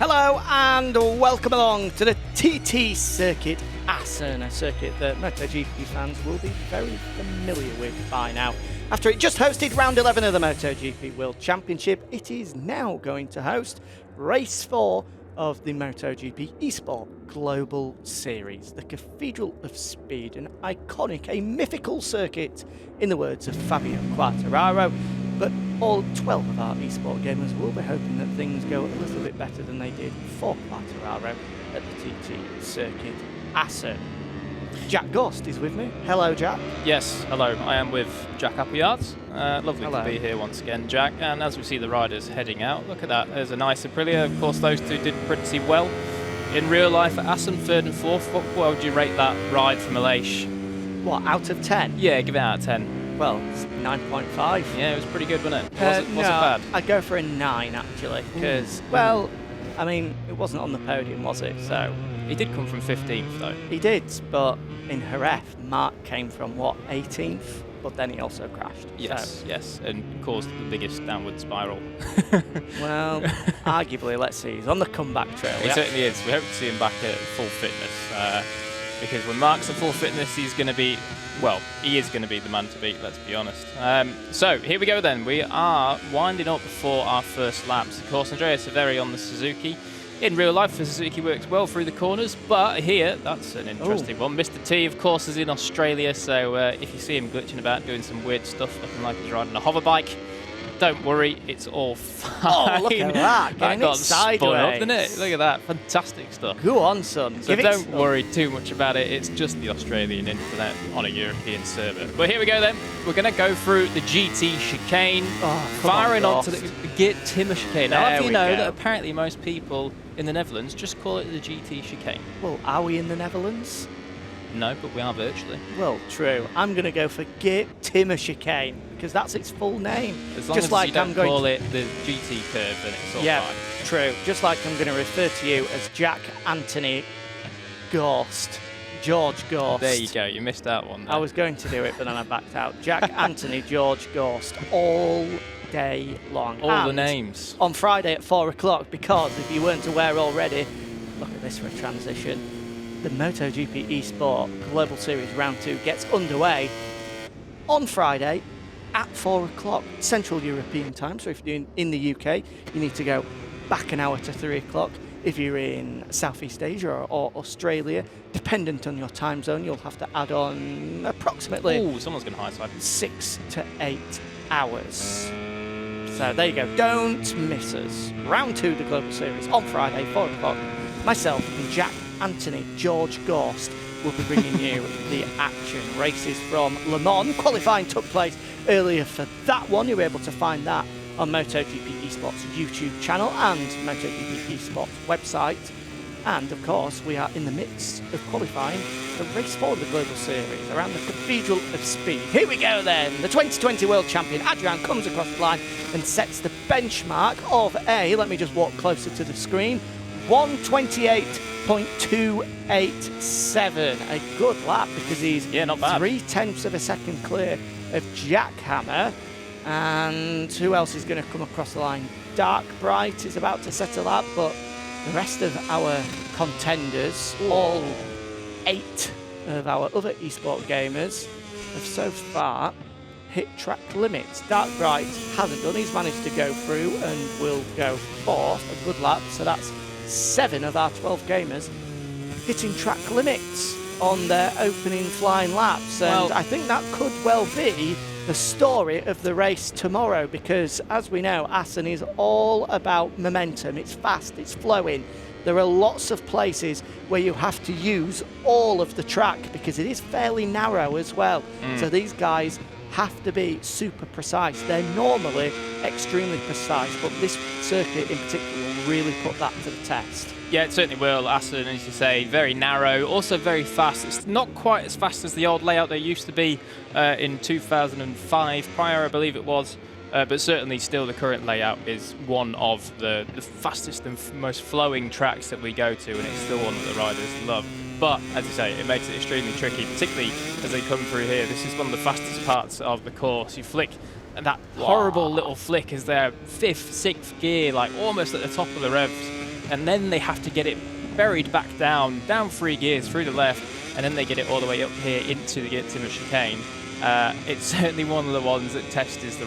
Hello and welcome along to the TT Circuit Assen, a circuit that MotoGP fans will be very familiar with by now. After it just hosted round 11 of the MotoGP World Championship, it is now going to host race 4 of the MotoGP eSport Global Series, the Cathedral of Speed, an iconic, a mythical circuit in the words of Fabio Quartararo. But all 12 of our eSport gamers will be hoping that things go a little bit better than they did for Quartararo at the TT Circuit Assen. Jack Ghost is with me. Hello, Jack. Yes, hello. I am with Jack Appleyard. Lovely Hello. to be here once again, Jack. And as we see the riders heading out, look at that. There's a nice Aprilia. Of course, those two did pretty well in real life at Assen, 3rd and 4th. What would you rate that ride from Aleix? What, out of 10? Yeah, give it out of 10. Well, it's 9.5. Yeah, it was pretty good, wasn't it? Was it bad? I'd go for a 9, actually, because, well, I mean, it wasn't on the podium, was it? So He did come from 15th, though. he did, but in Jerez, Mark came from, what, 18th? But then he also crashed. Yes, so. yes, and caused the biggest downward spiral. Well, arguably, let's see, he's on the comeback trail. He certainly is. We hope to see him back at full fitness. Because when Mark's at full fitness, he's going to be, well, he is going to be the man to beat, let's be honest. So, here we go then. We are winding up for our first laps. Of course, Andrea Severi on the Suzuki. In real life, the Suzuki works well through the corners, but here, that's an interesting one. Mr. T, of course, is in Australia, so if you see him glitching about, doing some weird stuff, looking like he's riding a hover bike, don't worry, it's all fine. Oh, look at that, That got sideways. spun up, didn't it? Look at that, fantastic stuff. Go on, son. So don't worry too much about it. It's just the Australian internet on a European server. But here we go then. We're going to go through the GT chicane, firing onto the Git Timmer chicane. Now, There you we know go. that apparently most people in the Netherlands just call it the GT chicane. Well, are we in the Netherlands? No, but we are virtually. Well, true. I'm going to go for Git Timmer chicane because that's its full name. As long Just as like you don't I'm going call to... it the GT curve, then it's all Yeah, fine. true. Just like I'm going to refer to you as Jack Anthony Gorst. George Gorst. There you go. You missed that one there. I was going to do it, but then I backed out. Jack Anthony George Gorst all day long. All the And names. on Friday at 4 o'clock, because if you weren't aware already, look at this for a transition. The MotoGP eSport Global Series Round 2 gets underway on Friday at 4 o'clock Central European time. So if you're in the UK, you need to go back an hour to 3 o'clock. If you're in Southeast Asia or Australia, dependent on your time zone, you'll have to add on approximately Someone's going to high side. 6 to 8 hours. So there you go. Don't miss us. Round 2 of the Global Series on Friday, 4 o'clock. Myself and Jack Anthony George Gorst will be bringing you the action. Races from Le Mans. Qualifying took place earlier for that one. You'll be able to find that on MotoGP Esports YouTube channel and MotoGP Esports website. And of course, we are in the midst of qualifying for race 4 of the Global Series around the Cathedral of Speed. Here we go then. The 2020 World Champion Adrian comes across the line and sets the benchmark of let me just walk closer to the screen, 128.287. A good lap because he's not bad. 0.3 of a second clear of Jack Hammer. And who else is going to come across the line? Dark Bright is about to set a lap, but the rest of our contenders, all 8 of our other eSport gamers, have so far hit track limits. Dark Bright hasn't done. He's managed to go through and will go 4th, a good lap. So that's 7 of our 12 gamers hitting track limits on their opening flying laps. And I think that could well be the story of the race tomorrow, because as we know, Assen is all about momentum. It's fast, it's flowing. There are lots of places where you have to use all of the track because it is fairly narrow as well. So these guys have to be super precise. They're normally extremely precise, but this circuit in particular will really put that to the test. Yeah, it certainly will. Assen, as you say, very narrow, also very fast. It's not quite as fast as the old layout there used to be in 2005, prior I believe it was, but certainly still the current layout is one of the fastest and most flowing tracks that we go to, and it's still one that the riders love. But, as you say, it makes it extremely tricky, particularly as they come through here. This is one of the fastest parts of the course. You flick, and that horrible little flick is their 5th, 6th gear, like almost at the top of the revs. and then they have to get it buried back down 3 gears through the left, and then they get it all the way up here into the Timber chicane. It's certainly one of the ones that tests the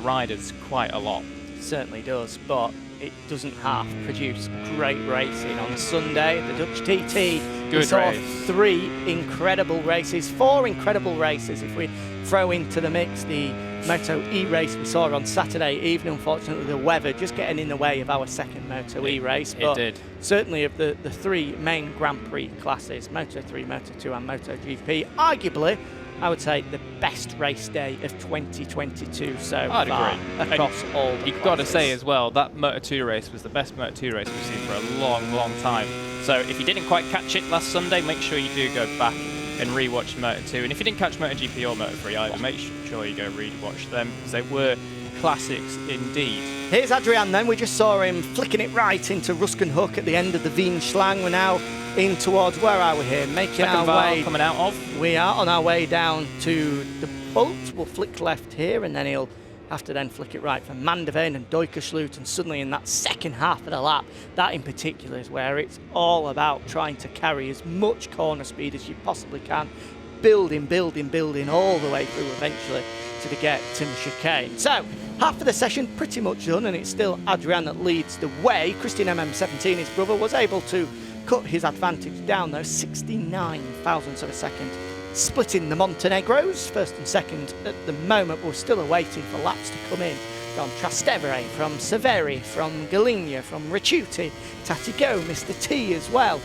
riders quite a lot. It certainly does, but it doesn't half produce great racing. On Sunday, the Dutch TT, we saw race. 3 incredible races, 4 incredible races if we throw into the mix the Moto E race we saw on Saturday evening. Unfortunately, the weather just getting in the way of our second Moto E race. But it did. Certainly of the 3 main Grand Prix classes, Moto 3, Moto 2 and MotoGP, arguably, I would say the best race day of 2022 so I'd far agree. across all the You've got to classes. say as well, that Moto 2 race was the best Moto 2 race we've seen for a long, long time. So if you didn't quite catch it last Sunday, make sure you do go back and rewatch Moto 2. And if you didn't catch MotoGP or Moto 3 either, make sure you go rewatch them, because they were classics indeed. Here's Adrian then. We just saw him flicking it right into Rusken Hook at the end of the Wien Schlang. We're now in towards, where are we here? Making Second our way. coming out of. We are on our way down to the boat. We'll flick left here, and then he'll have to then flick it right from Mandeveen and Duikersloot, and suddenly in that second half of the lap, that in particular is where it's all about trying to carry as much corner speed as you possibly can, building all the way through eventually to the get Timber chicane. So half of the session pretty much done, and it's still Adrian that leads the way. Christian MM17, his brother, was able to cut his advantage down though, 69 thousandths of a second, splitting the Montenegros first and second at the moment. We're still awaiting for laps to come in from Trastevere, from Severi, from Galigna, from Ricciuti, Tatigo, Mr. T as well.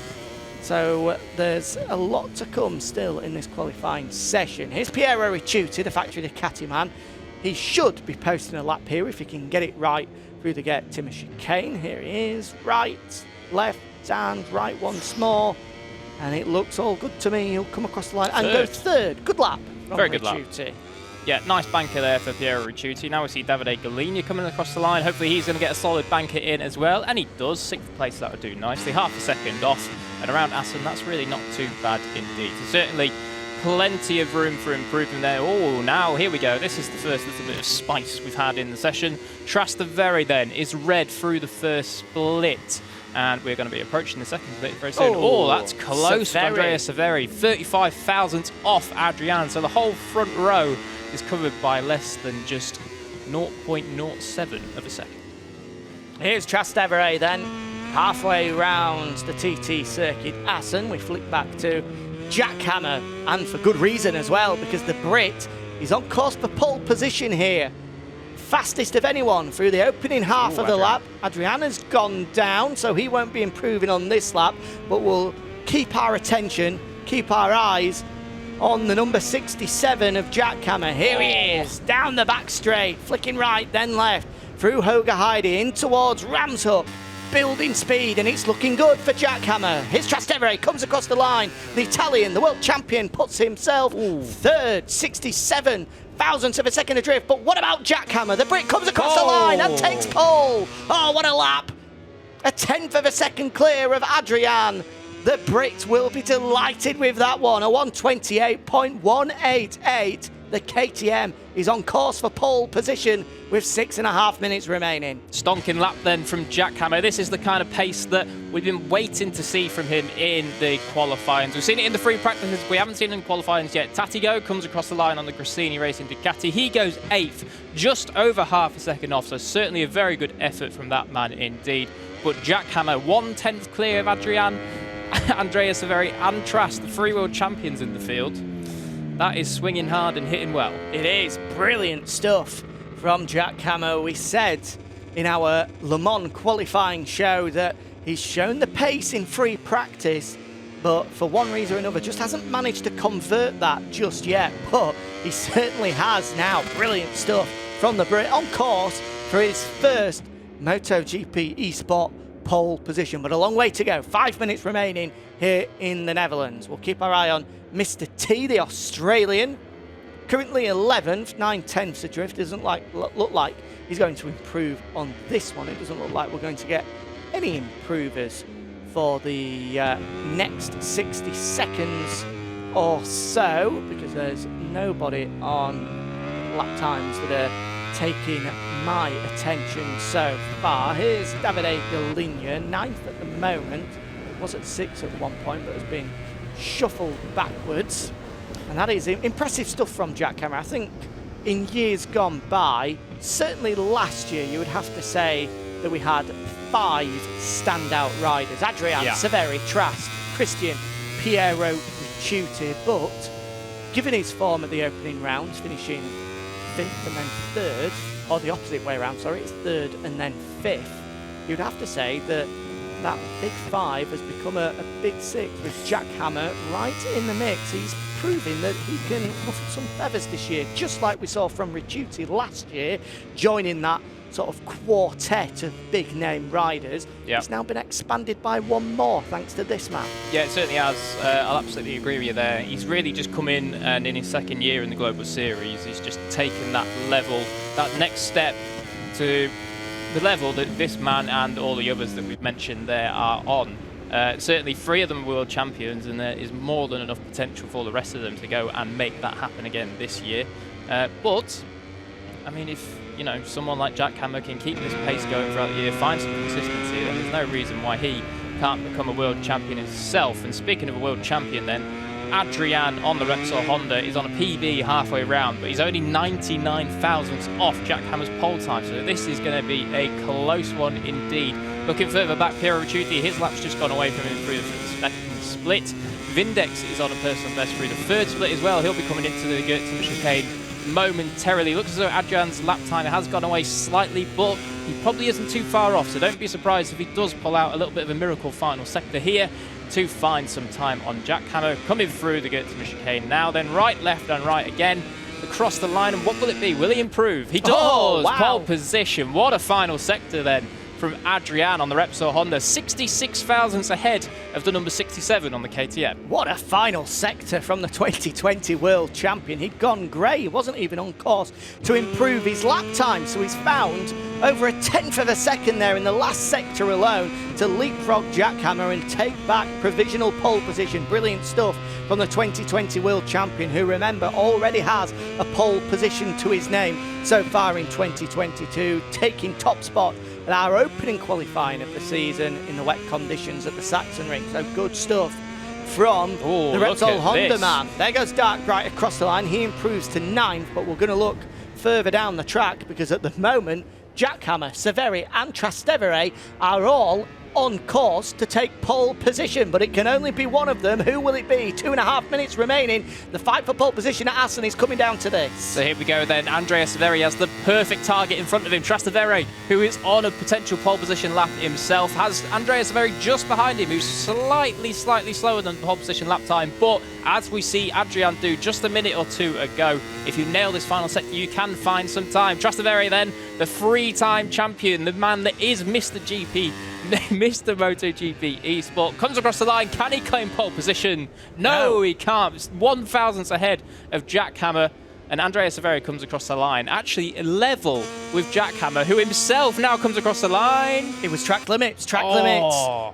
So there's a lot to come still in this qualifying session. Here's Piero Ricciuti, the factory Ducati man. He should be posting a lap here if he can get it right through the get Timber chicane. Here he is, right, left, and right once more. And it looks all good to me. He'll come across the line and go third. Good lap from Very good lap. Ricciuti. Yeah, nice banker there for Piero Ricciuti. Now we see Davide Galigna coming across the line. Hopefully he's going to get a solid banker in as well. And he does. 6th place, that would do nicely. Half a second off. And around Assen, that's really not too bad indeed. So certainly plenty of room for improvement there. Oh, now here we go. This is the first little bit of spice we've had in the session. Trastevere then is red through the first split. And we're going to be approaching the second split very soon. Oh, that's close for Andrea Severi. 35 thousandths off Adrian. So the whole front row is covered by less than just 0.07 of a second. Here's Trastevere then, halfway round the TT circuit Assen. We flick back to Jack Hammer, and for good reason as well, because the Brit is on course for pole position here. Fastest of anyone through the opening half of the lap. Adriana's gone down, so he won't be improving on this lap, but we'll keep our attention, keep our eyes on the number 67 of Jack Hammer. Here he is, down the back straight, flicking right, then left, through Hoga Heidi, in towards Ramshook, building speed, and it's looking good for Jack Hammer. Here's Trastevere, comes across the line. The Italian, the world champion, puts himself third, 67 thousandths of a second adrift. But what about Jack Hammer? The Brit comes across the line and takes pole. Oh, what a lap. A 10th of a second clear of Adrian. The Brit will be delighted with that one. A 128.188. The KTM is on course for pole position with 6.5 minutes remaining. Stonking lap then from Jack Hammer. This is the kind of pace that we've been waiting to see from him in the qualifyings. We've seen it in the free practices. We haven't seen it in qualifyings yet. Tatigo comes across the line on the Grassini Racing Ducati. He goes 8th, just over half a second off. So certainly a very good effort from that man indeed. But Jack Hammer, 1/10 clear of Adrian, Andrea Severi and Trast, the 3 world champions in the field. That is swinging hard and hitting well. It is brilliant stuff from Jack Hammer. We said in our Le Mans qualifying show that he's shown the pace in free practice, but for one reason or another just hasn't managed to convert that just yet. But he certainly has now. Brilliant stuff from the Brit, on course for his first MotoGP eSport pole position. But a long way to go. 5 minutes remaining here in the Netherlands. We'll keep our eye on Mr. T, the Australian, currently 11th, 9/10 adrift. Doesn't look like he's going to improve on this one. It doesn't look like we're going to get any improvers for the next 60 seconds or so, because there's nobody on lap times that are taking my attention so far. Here's Davide Galigna, 9th at the moment. Was at 6th at one point, but has been shuffled backwards. And that is impressive stuff from Jack Hammer. I think in years gone by, certainly last year, you would have to say that we had 5 standout riders. Adrian Severi, Trask, Christian, Piero Ricciuti, but given his form at the opening rounds, finishing 5th and then 3rd, or the opposite way around, sorry, it's 3rd and then 5th, you'd have to say that that big 5 has become a big 6 with Jack Hammer right in the mix. He's proving that he can ruffle some feathers this year, just like we saw from Ricciuti last year, joining that sort of quartet of big name riders. It's now been expanded by one more thanks to this man. Yeah, it certainly has. I'll absolutely agree with you there. He's really just come in, and in his 2nd year in the Global Series, he's just taken that level, that next step to the level that this man and all the others that we've mentioned there are on. Certainly 3 of them are world champions, and there is more than enough potential for the rest of them to go and make that happen again this year. But I mean, if someone like Jack Hammer can keep this pace going throughout the year, find some consistency, then there's no reason why he can't become a world champion himself. And speaking of a world champion then, Adrian on the Repsol Honda is on a PB halfway round, but he's only 99 thousandths off Jack Hammer's pole time, so this is going to be a close one indeed. Looking further back, Piero Ricciuti, his lap's just gone away from him through the 2nd split. Vindex is on a personal best through the 3rd split as well. He'll be coming into the Goethe chicane momentarily. Looks as though Adrian's lap time has gone away slightly, but he probably isn't too far off, so don't be surprised if he does pull out a little bit of a miracle final sector here to find some time on Jack Hammer coming through the Goethe chicane. Now then, right, left and right again across the line, and what will it be? Will he improve? He does! Oh, wow. Pole position. What a final sector then from Adrian on the Repsol Honda, 66 thousandths ahead of the number 67 on the KTM. What a final sector from the 2020 world champion. He'd gone grey, he wasn't even on course to improve his lap time, so he's found over a 1/10 of a second there in the last sector alone to leapfrog Jack Hammer and take back provisional pole position. Brilliant stuff from the 2020 world champion, who, remember, already has a pole position to his name so far in 2022, taking top spot at our opening qualifying of the season in the wet conditions at the Saxon Ring. So good stuff from the Repsol Honda man. There goes Dark Bright across the line. He improves to 9th, but we're going to look further down the track because at the moment, Jack Hammer, Severi and Trastevere are all on course to take pole position, but it can only be one of them. Who will it be? 2.5 minutes remaining. The fight for pole position at Assen is coming down to this. So here we go then. Andrea Severi has the perfect target in front of him. Trastevere, who is on a potential pole position lap himself, has Andrea Severi just behind him, who's slightly slower than the pole position lap time. But as we see Adrian do just a minute or 2 ago, if you nail this final sector, you can find some time. Trastevere then, the 3-time champion, the man that is Mr. GP, Mr. MotoGP eSport, comes across the line. Can he claim pole position? No, he can't. It's 1 thousandths ahead of Jack Hammer, and Andrea Severi comes across the line, actually level with Jack Hammer, who himself now comes across the line. It was track limits.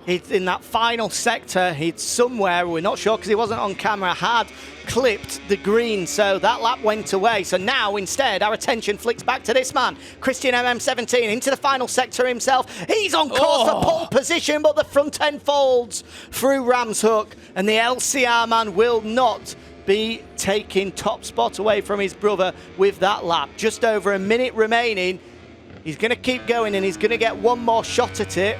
He's in that final sector. He'd somewhere, we're not sure because he wasn't on camera, had clipped the green, so that lap went away. So now instead our attention flicks back to this man, Christian MM17, into the final sector himself. He's on course for pole position, but the front end folds through Ram's Hook, and the LCR man will not be taking top spot away from his brother with that lap. Just over a minute remaining. He's going to keep going, and he's going to get one more shot at it.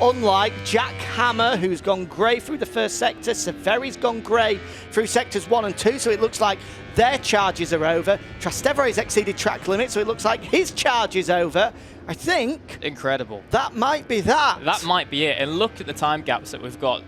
Unlike Jack Hammer, who's gone grey through the first sector, Severi's gone grey through sectors 1 and 2, so it looks like their charges are over. Trastevere's exceeded track limit, so it looks like his charge is over. I think... Incredible. That might be that. That might be it. And look at the time gaps that we've got.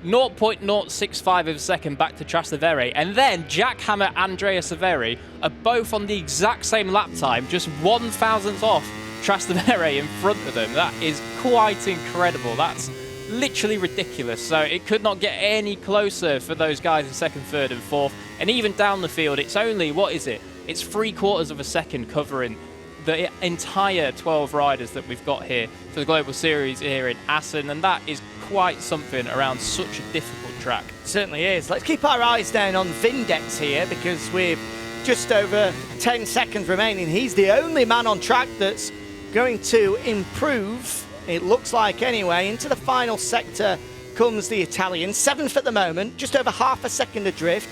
0.065 of a second back to Trastevere, and then Jack Hammer and Andrea Severi are both on the exact same lap time, just 1 thousandth off Trastevere in front of them. That is quite incredible. That's literally ridiculous. So it could not get any closer for those guys in 2nd, 3rd and 4th. And even down the field, it's only, what is it? It's 3/4 of a second covering the entire 12 riders that we've got here for the Global Series here in Assen, and that is quite something around such a difficult track. Certainly is. Let's keep our eyes down on Vindex here, because with just over 10 seconds remaining. He's the only man on track that's going to improve, it looks like anyway. Into the final sector comes the Italian, 7th at the moment, just over half a second adrift.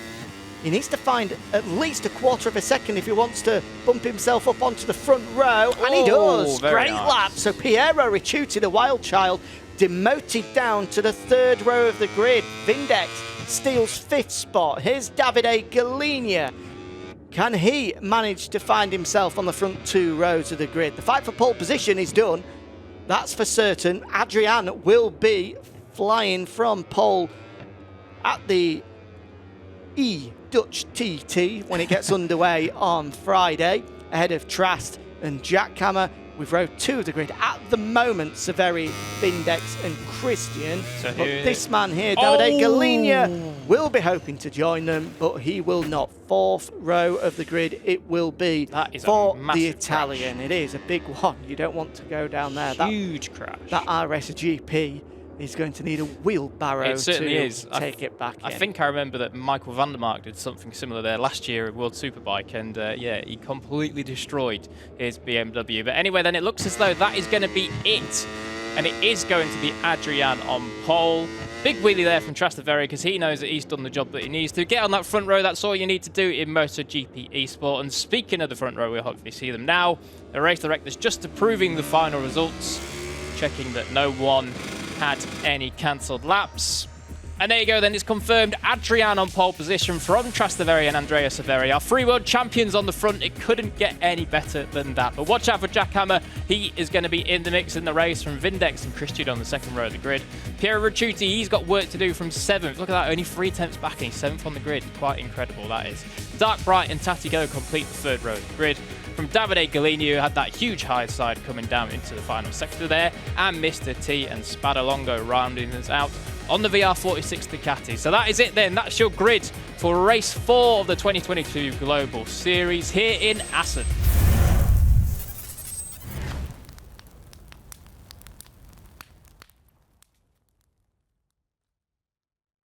He needs to find at least a quarter of a second if he wants to bump himself up onto the front row, and he does. Great lap. So Piero Ricciuti, the wild child, demoted down to the 3rd row of the grid. Vindex steals 5th spot. Here's Davide Galina. Can he manage to find himself on the front 2 rows of the grid? The fight for pole position is done. That's for certain. Adrian will be flying from pole at the Dutch TT when it gets underway on Friday, ahead of Trast and Jack Hammer. With row 2 of the grid at the moment, Severi, Vindex and Christian. But this man here, Davide Galina, will be hoping to join them, but he will not. 4th row of the grid it will be for the Italian. Crash. It is a big one. You don't want to go down there. Huge crash. That RSGP is going to need a wheelbarrow to take it back in. I think I remember that Michael van der Mark did something similar there last year at World Superbike, and yeah, he completely destroyed his BMW. But anyway, then it looks as though that is going to be it, and it is going to be Adrian on pole. Big wheelie there from Trastevere, because he knows that he's done the job that he needs to. Get on that front row, that's all you need to do in MotoGP eSport. And speaking of the front row, we'll hopefully see them now. The race directors just approving the final results, checking that no one had any cancelled laps. And there you go then, it's confirmed. Adrian on pole position from Trastevere and Andrea Severi. Our 3 world champions on the front. It couldn't get any better than that. But watch out for Jack Hammer. He is going to be in the mix in the race from Vindex and Christian on the 2nd row of the grid. Piero Ricciuti, he's got work to do from 7th. Look at that, only 3 tenths back and he's 7th on the grid. Quite incredible, that is. Dark Bright and Tati Go complete the 3rd row of the grid. From Davide Galina, who had that huge high side coming down into the final sector there, and Mr. T and Spadalongo rounding us out on the VR46 Ducati. So that is it then. That's your grid for race 4 of the 2022 Global Series here in Assen.